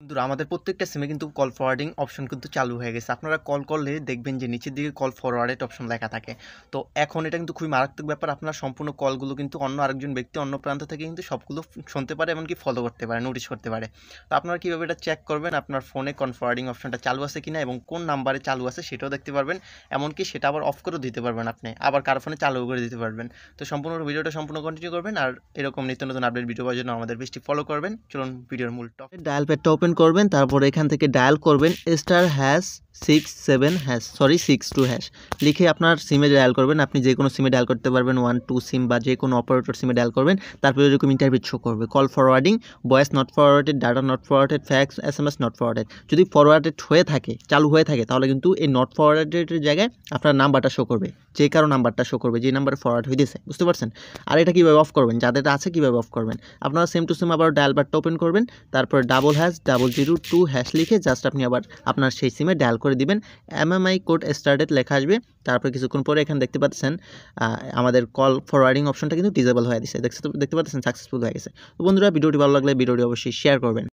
বন্ধুরা আমাদের প্রত্যেকটা সিমে কিন্তু কল ফরওয়ার্ডিং অপশন কিন্তু চালু হয়ে গেছে। আপনারা কল করলে দেখবেন যে নিচের দিকে কল ফরওয়ার্ডেড অপশন লেখা থাকে। তো এখন এটা কিন্তু খুবই মারাত্মক ব্যাপার। আপনার সম্পূর্ণ কলগুলো কিন্তু অন্য আরেকজন ব্যক্তি অন্য প্রান্ত থেকে কিন্তু সবগুলো শুনতে পারে, এমনকি ফলো করতে পারে, নোটিশ করতে পারে। তো আপনারা কীভাবে এটা চেক করবেন, আপনার ফোনে কল ফরওয়ার্ডিং অপশনটা চালু আছে কিনা এবং কোন নাম্বারে চালু আছে সেটাও দেখতে পারবেন। এমনকি সেটা আবার অফ করেও দিতে পারবেন, আপনি আবার কারো ফোনে চালু করে দিতে পারবেন। তো সম্পূর্ণ ভিডিওটা সম্পূর্ণ কন্টিনিউ করবেন, আর এরকম নিত্য নতুন আপডেট ভিডিও পাওয়ার জন্য আমাদের পেজটি ফলো করবেন। চলুন ভিডিওর মূল টপিক। ডায়াল প্যাডটা ওপেন করবেন, তারপর এখান থেকে ডায়াল করবেন *#6 লিখে আপনার সিমে ডায়াল করবেন। আপনি যে কোনো সিমে ডায়াল করতে পারবেন, 1 2 সিম বা যে কোনো অপারেটর সিমে ডায়াল করবেন। তারপরে এরকম ইন্টারভিউ শো করবে, call forwarding, voice not forwarded, data not forwarded, fax SMS not forwarded. যদি ফরওয়ার্ডেড হয়ে থাকে, চালু হয়ে থাকে, তাহলে কিন্তু এই নট ফরওয়ার্ডেডের জায়গায় আপনার নাম্বারটা শো করবে, যে কারো নাম্বারটা শো করবে যে নাম্বারে ফরওয়ার্ড হইতেছে। বুঝতে পারছেন? আর এটা কীভাবে অফ করবেন, যাদের আছে কীভাবে অফ করবেন, আপনারা সেম টু সেম আবার ডায়াল প্যাডটা ওপেন করবেন, তারপর #002# লিখে জাস্ট আপনি আবার আপনার সেই সিমে ডায়াল করে দিবেন। MMI কোড স্টার্টেড লেখা আসবে। তারপর কিছুক্ষণ পরে এখানে দেখতে পাচ্ছেন আমাদের কল ফরওয়ার্ডিং অপশনটা কিন্তু ডিসেবল হয়ে দিচ্ছে। দেখতে পাচ্ছেন সাকসেসফুল হয়ে গেছে। তো বন্ধুরা, ভিডিওটি ভালো লাগলে ভিডিওটি অবশ্যই শেয়ার করবেন।